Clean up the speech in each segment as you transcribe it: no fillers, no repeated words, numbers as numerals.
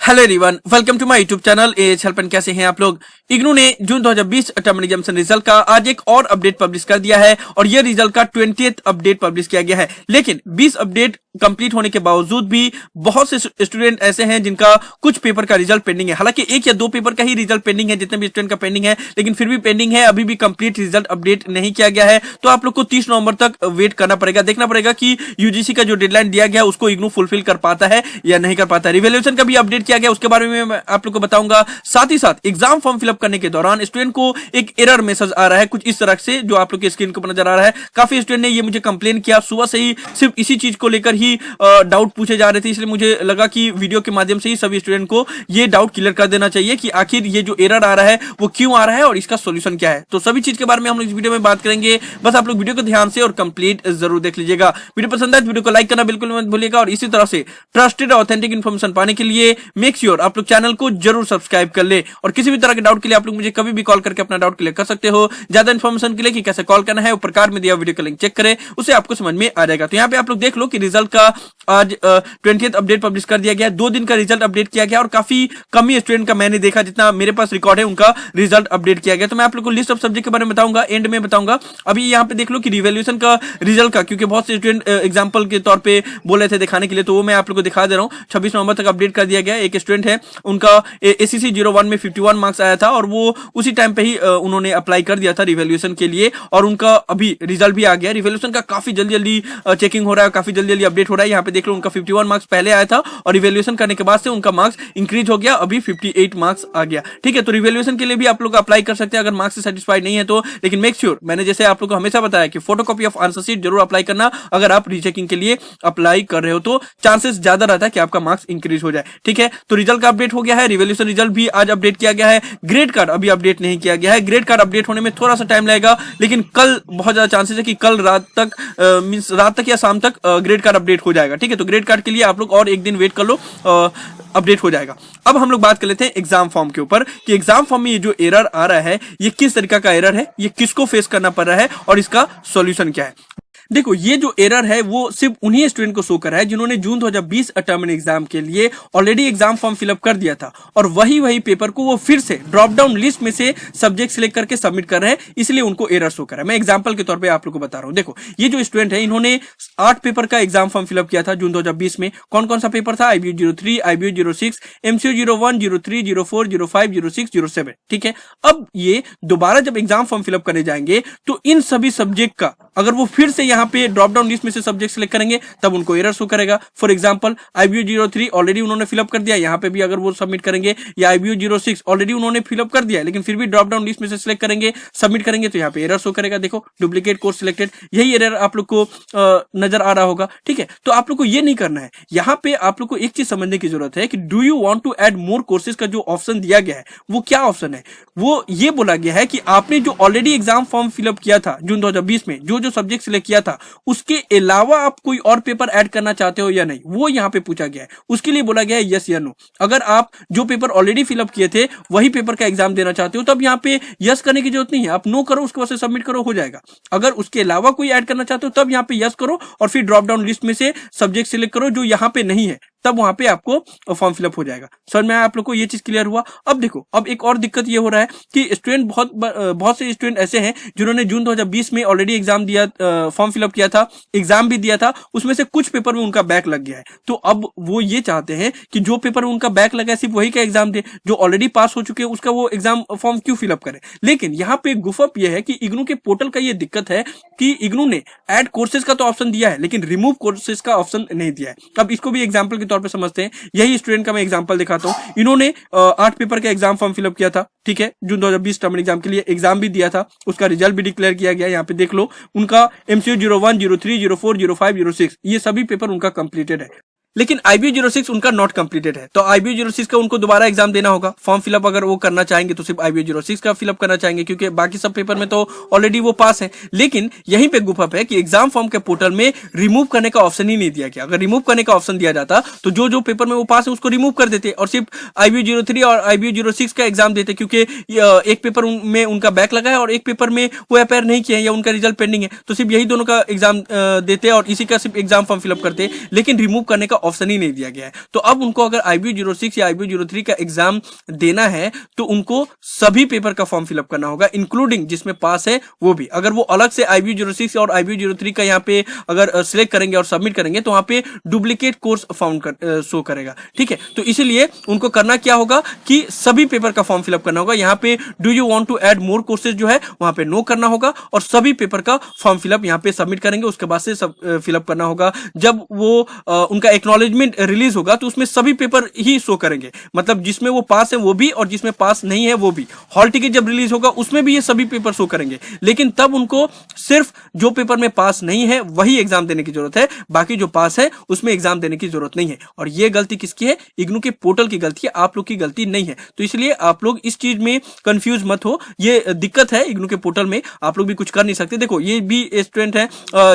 Hello everyone, welcome to my YouTube channel AH help and. कैसे हैं आप लोग। इग्नू ने जून 2020 टर्म एग्जामिनेशन रिजल्ट का आज एक और अपडेट पब्लिश कर दिया है और ये रिजल्ट का 20th अपडेट पब्लिश किया गया है। लेकिन 20 अपडेट कंप्लीट होने के बावजूद भी बहुत से स्टूडेंट ऐसे हैं जिनका कुछ पेपर का रिजल्ट पेंडिंग है। हालांकि एक या दो पेपर का ही रिजल्ट पेंडिंग है, जितने भी स्टूडेंट का पेंडिंग है, लेकिन फिर भी पेंडिंग है, अभी भी कंप्लीट रिजल्ट अपडेट नहीं किया गया है। तो आप लोग को 30 नवंबर तक वेट करना पड़ेगा, देखना पड़ेगा कि यूजीसी का जो डेडलाइन दिया गया उसको इग्नू फुलफिल कर पाता है या नहीं कर पाता है। रिवैल्यूएशन का भी अपडेट किया गया, उसके बारे में मैं आप लोग को बताऊंगा। साथ ही साथ एग्जाम फॉर्म फिलअप करने के दौरान स्टूडेंट को एक एरर मैसेज आ रहा है कुछ इस तरह से, जो आप लोग की स्क्रीन पर नजर आ रहा है। काफी स्टूडेंट ने ये मुझे कंप्लेन किया, सुबह से ही सिर्फ इसी चीज को लेकर ही डाउट पूछे जा रहे थे, इसलिए मुझे लगा कि वीडियो के माध्यम से ही सभी स्टूडेंट को ये डाउट क्लियर कर देना चाहिए कि आखिर ये जो एरर आ रहा है वो क्यों आ रहा है और इसका सॉल्यूशन क्या है। तो सभी चीज के बारे में हम लोग इस वीडियो में बात करेंगे। बस आप लोग वीडियो को ध्यान से और कंप्लीट जरूर देख लीजिएगा। वीडियो पसंद आए तो वीडियो को लाइक करना बिल्कुल मत भूलिएगा और इसी तरह से ट्रस्टेड ऑथेंटिक इन्फॉर्मेशन पाने के लिए मेक श्योर आप लोग चैनल को जरूर सब्सक्राइब कर ले। और किसी भी तरह के डाउट के लिए आप लोग मुझे कभी भी कॉल करके अपना डाउट क्लियर कर सकते हो। ज्यादा इन्फॉर्मेशन के लिए कि कैसे कॉल करना है ऊपर कार्ड में दिया वीडियो का लिंक चेक करें, उसे आपको समझ में आ जाएगा। तो यहाँ पे आप लोग देख लो कि रिजल्ट का आज 20th अपडेट पब्लिश कर दिया गया, 2 दिन का रिजल्ट अपडेट किया गया और काफी कम ही स्टूडेंट का मैंने देखा, जितना मेरे पास रिकॉर्ड है उनका रिजल्ट अपडेट किया गया। तो मैं आप लोग को लिस्ट ऑफ सब्जेक्ट के बारे में बताऊंगा, एंड में बताऊंगा। अभी यहाँ पे देख लो कि रिवैल्यूएशन का रिजल्ट का, क्योंकि बहुत से स्टूडेंट एग्जांपल के तौर पे बोल रहे थे दिखाने के लिए, तो वो मैं आप लोग को दिखा दे रहा हूँ। 26 नवंबर तक अपडेट कर दिया गया। एक स्टूडेंट है, उनका ACC 01 में 51 मार्क्स आया था और वो उसी टाइम पे ही उन्होंने अप्लाई कर दिया था रिवैल्यूएशन के लिए और उनका अभी रिजल्ट भी आ गया। रिवैल्यूएशन का काफी जल्दी जल्दी चेकिंग हो रहा है, काफी जल्दी जल्दी अपडेट हो रहा है। यहाँ पे देख लो उनका 51 मार्क्स पहले आया था और रिवैल्यूएशन करने के बाद से उनका मार्क्स इंक्रीज हो गया, अभी 58 मार्क्स आ गया। ठीक है, तो रिवैल्यूएशन के लिए भी आप लोग अप्लाई कर सकते हैं अगर मार्क्स से सेटिस्फाइड नहीं है तो। लेकिन मेक श्योर, मैंने जैसे आप लोग को हमेशा बताया कि फोटोकॉपी ऑफ आंसर शीट जरूर अप्लाई करना अगर आप रीचेकिंग के लिए अप्लाई कर रहे हो, तो चांसेस ज्यादा रहता है कि आपका मार्क्स इंक्रीज हो जाए। ठीक है, तो रिजल्ट का अपडेट हो गया है, रिवैल्यूएशन रिजल्ट भी आज अपडेट किया गया है। ग्रेड कार्ड अभी अपडेट नहीं किया गया है, ग्रेड कार्ड अपडेट होने में थोड़ा सा टाइम लगेगा, लेकिन कल बहुत ज्यादा चांसेस है कि कल रात तक मींस रात तक या शाम तक ग्रेड कार्ड अपडेट हो जाएगा। ठीक है, तो ग्रेड कार्ड के लिए आप लोग और एक दिन वेट कर लो, अपडेट हो जाएगा। अब हम लोग बात कर लेते हैं एग्जाम फॉर्म के ऊपर कि एग्जाम फॉर्म में ये जो एरर आ रहा है ये किस तरीका का एरर है, ये किसको फेस करना पड़ रहा है और इसका सॉल्यूशन क्या है। देखो, ये जो एरर है वो सिर्फ उन्हीं स्टूडेंट को शो कर रहा है जिन्होंने जून 2020 टर्म एग्जाम के लिए ऑलरेडी एग्जाम फॉर्म फिलअप कर दिया था और वही पेपर को वो फिर से ड्रॉप डाउन लिस्ट में से सब्जेक्ट सिलेक्ट करके सबमिट कर रहे हैं, इसलिए उनको एरर शो कर रहा है। मैं एग्जांपल के तौर पे आप लोग को बता रहा हूं। देखो, ये जो स्टूडेंट है इन्होंने 8 पेपर का एग्जाम फॉर्म फिलअप किया था जून 2020 में। कौन कौन सा पेपर था? IBU 03, IBU 06, MCU 01, 03, 04, 05, 06, 07। ठीक है, अब ये दोबारा जब एग्जाम फॉर्म फिलअप करने जाएंगे तो इन सभी सब्जेक्ट का अगर वो फिर से यहाँ पे ड्रॉप डाउन लिस्ट में से सब्जेक्ट सिलेक्ट करेंगे तब उनको एरर शो करेगा। फॉर एग्जांपल IBU 03 ऑलरेडी उन्होंने फिलअप कर दिया, यहाँ पे भी अगर वो सबमिट करेंगे, या IBU 06 ऑलरेडी उन्होंने फिलअप कर दिया लेकिन फिर भी ड्रॉप डाउन लिस्ट में से सिलेक्ट करेंगे, सबमिट करेंगे तो यहाँ पे एरर शो करेगा। देखो, डुप्लीकेट कोर्स सिलेक्टेड, यही एरर आप लोग को नजर आ रहा होगा। ठीक है, तो आप लोग को ये नहीं करना है। यहाँ पे आप लोग को एक चीज समझने की जरूरत है कि do you want to add more courses का जो ऑप्शन दिया गया है वो क्या ऑप्शन है। वो ये बोला गया है कि आपने जो ऑलरेडी एग्जाम फॉर्म फिलअप किया था जून 2020 में, जो सब्जेक्ट सिलेक्ट किया था उसके अलावा आप कोई और पेपर ऐड करना चाहते हो या नहीं, वो यहाँ पे पूछा गया है। उसके लिए बोला गया है यस या नो। अगर आप जो पेपर ऑलरेडी फिलअप किए थे वही पेपर का एग्जाम देना चाहते हो तब यहाँ पे यस करने की जरूरत नहीं है, आप नो करो, उसके बाद से सबमिट करो, हो जाएगा। अगर उसके अलावा कोई ऐड करना चाहते हो तब यहाँ पे यस करो और फिर ड्रॉप डाउन लिस्ट में से सब्जेक्ट सिलेक्ट करो जो यहाँ पे नहीं है, तब वहां पे आपको फॉर्म फिलअप हो जाएगा। समझ में आप लोग को ये चीज क्लियर हुआ। अब देखो, अब एक और दिक्कत ये हो रहा है कि स्टूडेंट बहुत से स्टूडेंट ऐसे हैं जिन्होंने जून 2020 में ऑलरेडी एग्जाम दिया, फॉर्म फिलअप किया था, एग्जाम भी दिया था, उसमें से कुछ पेपर में उनका बैक लग गया है। तो अब वो ये चाहते हैं कि जो पेपर में उनका बैक लगा है सिर्फ वही का एग्जाम दे, जो ऑलरेडी पास हो चुके हैं उसका वो एग्जाम फॉर्म क्यों फिलअप करे। लेकिन यहाँ पे गुफअप ये है कि इग्नू के पोर्टल का ये दिक्कत है कि इग्नू ने ऐड कोर्सेज का तो ऑप्शन दिया है लेकिन रिमूव कोर्सेज का ऑप्शन नहीं दिया है। अब इसको भी एग्जाम्पल के तौर पर समझते हैं। यही स्टूडेंट का मैं एग्जांपल दिखाता हूं। इन्होंने 8 पेपर का एग्जाम फॉर्म फिलअप किया था। ठीक है, जून 2020 टर्म एग्जाम के लिए एग्जाम भी दिया था, उसका रिजल्ट भी डिक्लेयर किया गया। यहाँ पे देख लो, उनका MCU 01, 03, 04, 05, 06 ये सभी पेपर उनका कंप्लीटेड है। लेकिन IBU 06 उनका नॉट कंप्लीटेड है, तो IBU 06 का उनको दोबारा एग्जाम देना होगा। फॉर्म फिलअप अगर वो करना चाहेंगे तो सिर्फ IBU 06 का फिलअप करना चाहेंगे, क्योंकि बाकी सब पेपर में तो ऑलरेडी वो पास है। लेकिन यहीं पे गुफअप है कि एग्जाम फॉर्म के पोर्टल में रिमूव करने का ऑप्शन ही नहीं दिया गया। अगर रिमूव करने का ऑप्शन दिया जाता तो जो पेपर में वो पास है उसको रिमूव कर देते और सिर्फ IBU 03 और IBU 06 का एग्जाम देते, क्योंकि एक पेपर में उनका बैक लगा है और एक पेपर में वो अपेयर नहीं किया है या उनका रिजल्ट पेंडिंग है, तो सिर्फ यही दोनों का एग्जाम देते और इसी का सिर्फ एग्जाम फॉर्म फिलअप करते। लेकिन रिमूव करने का ऑप्शन ही नहीं दिया गया है। तो अब उनको अगर IBU06 या IBU03 का एग्जाम देना है तो उनको सभी पेपर का फॉर्म फिलअप करना होगा, इंक्लूडिंग जिसमें पास है वो भी। अगर वो अलग से IBU06 और IBU03 का यहाँ पे अगर सिलेक्ट करेंगे और सबमिट करेंगे तो वहां पे डुप्लीकेट कोर्स फाउंड शो करेगा, ठीक है। तो इसीलिए उनको करना क्या होगा कि सभी पेपर का फॉर्म फिलअप करना होगा। यहाँ पे do you want to add more courses जो है वहां पे नो करना होगा और सभी पेपर का फॉर्म फिलअप यहाँ पे सबमिट करेंगे। उसके बाद से सब फिलअप करना होगा। जब वो उनका एक्नॉलेजमेंट रिलीज होगा तो उसमें सभी पेपर ही शो करेंगे, मतलब जिसमें वो पास है वो भी और जिसमें पास नहीं है वो भी। हॉल टिकट जब रिलीज होगा उसमें भी ये सभी पेपर शो करेंगे, लेकिन तब उनको सिर्फ जो पेपर में पास नहीं है वही एग्जाम देने की जरूरत है, बाकी जो पास है उसमें एग्जाम देने की जरूरत नहीं है। और ये गलती किसकी है? इग्नू के पोर्टल की गलती है, आप लोग की गलती नहीं है। तो इसलिए आप लोग इस चीज में कंफ्यूज मत हो, ये दिक्कत है इग्नू के पोर्टल में, आप लोग भी कुछ कर नहीं सकते। देखो ये भी स्टूडेंट है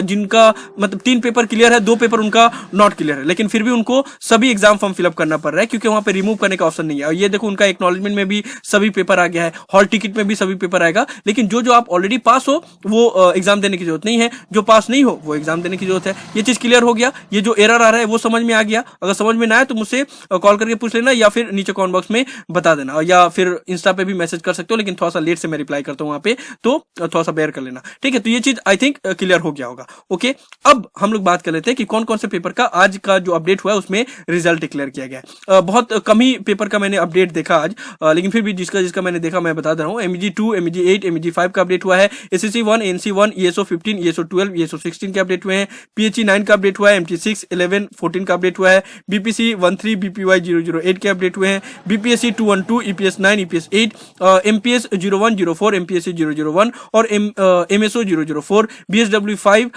जिनका मतलब 3 पेपर क्लियर है, 2 पेपर उनका नॉट क्लियर है, लेकिन फिर भी उनको सभी एग्जाम फॉर्म फिलअप करना पड़ रहा है क्योंकि वहां पे रिमूव करने का ऑप्शन नहीं है। और ये देखो उनका एक्नॉलेजमेंट में भी सभी पेपर आ गया है, हॉल टिकट में भी सभी पेपर आएगा, लेकिन जो आप ऑलरेडी पास हो वो एग्जाम देने की जरूरत नहीं है, जो पास नहीं हो वो एग्जाम देने की जरूरत है। ये चीज क्लियर हो गया। ये जो एरर आ रहा है वो समझ में आ गया। अगर समझ में ना आए तो मुझसे कॉल करके पूछ लेना या फिर नीचे कमेंट बॉक्स में बता देना, या फिर इंस्टा पे भी मैसेज कर सकते हो, लेकिन थोड़ा सा लेट से मैं रिप्लाई करता हूं वहां पे, तो थोड़ा सा बेयर कर लेना, ठीक है। तो ये चीज आई थिंक क्लियर हो गया होगा। ओके, अब हम लोग बात कर लेते हैं कि कौन कौन से पेपर का आज का जो अपडेट हुआ है उसमें रिजल्ट डिक्लेयर किया गया है। बहुत कम ही पेपर का मैंने अपडेट देखा आज, लेकिन फिर भी जिसका मैंने देखा मैं बता दे रहा हूँ। MEG2, MEG8, MEG5 का अपडेट हुआ है, SSC1, NC1, ESO15, ESO12, ESO16 के अपडेट हुए हैं, PHE9 का अपडेट हुआ है, MT6, 11, 14 का अपडेट हुआ है, BPC13, BPY008 के अपडेट हुए हैं, BPSC 212, EPS9, EPS8, MPS 01, 04, MPSC 001 और MSO 004, BSW5,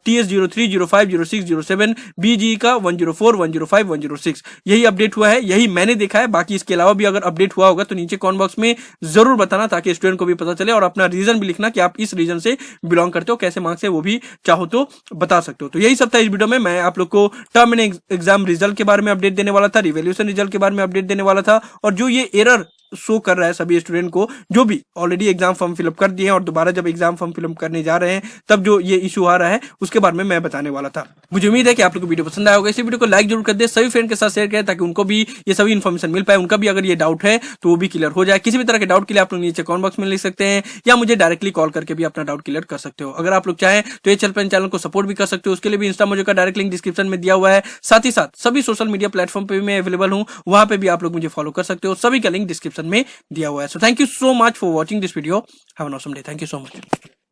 TS03, 05, 06, 07, BG का 104, 105, 106 यही अपडेट हुआ है, यही मैंने देखा है। बाकी इसके अलावा भी अगर अपडेट हुआ होगा तो नीचे कमेंट बॉक्स में जरूर बताना, ताकि स्टूडेंट को भी पता चले, और अपना रीजन भी लिखना कि आप इस रीजन से बिलोंग करते हो, कैसे मार्क्स है वो भी चाहो तो बता सकते हो। तो यही सब था इस वीडियो में। मैं आप लोग को टर्म एंड एग्जाम रिजल्ट के बारे में अपडेट देने वाला था, रिवैल्यूएशन रिजल्ट के बारे में अपडेट देने वाला था, और जो ये एरर शो कर रहा है सभी स्टूडेंट को जो भी ऑलरेडी एग्जाम फॉर्म फिलअप कर दिए हैं और दोबारा जब एग्जाम फॉर्म फिलअप करने जा रहे हैं तब जो ये इशू आ रहा है उसके बारे में मैं बताने वाला था। मुझे उम्मीद है कि आप लोगों को वीडियो पसंद आया होगा। इसी वीडियो को लाइक जरूर कर दे, सभी फ्रेंड के साथ शेयर करें ताकि उनको भी ये सभी इन्फॉर्मेशन मिल पाए, उनका भी अगर ये डाउट है तो वो भी क्लियर हो जाए। किसी भी तरह के डाउट के लिए आप लोग नीचे कमेंट बॉक्स में लिख सकते हैं या मुझे डायरेक्टली कॉल करके भी अपना डाउट क्लियर कर सकते हो। अगर आप लोग चाहें तो ये चैनल को सपोर्ट भी कर सकते हो, उसके लिए भी इंस्टा मोजो का डायरेक्ट लिंक डिस्क्रिप्शन में दिया हुआ है। साथ ही साथ सभी सोशल मीडिया प्लेटफॉर्म पे भी मैं अवेलेबल हूँ, वहां पे भी आप लोग मुझे फॉलो कर सकते हो, सभी का लिंक डिस्क्रिप्शन में दिया हुआ है। So thank you so much for watching this video. Have an awesome day. Thank you so much.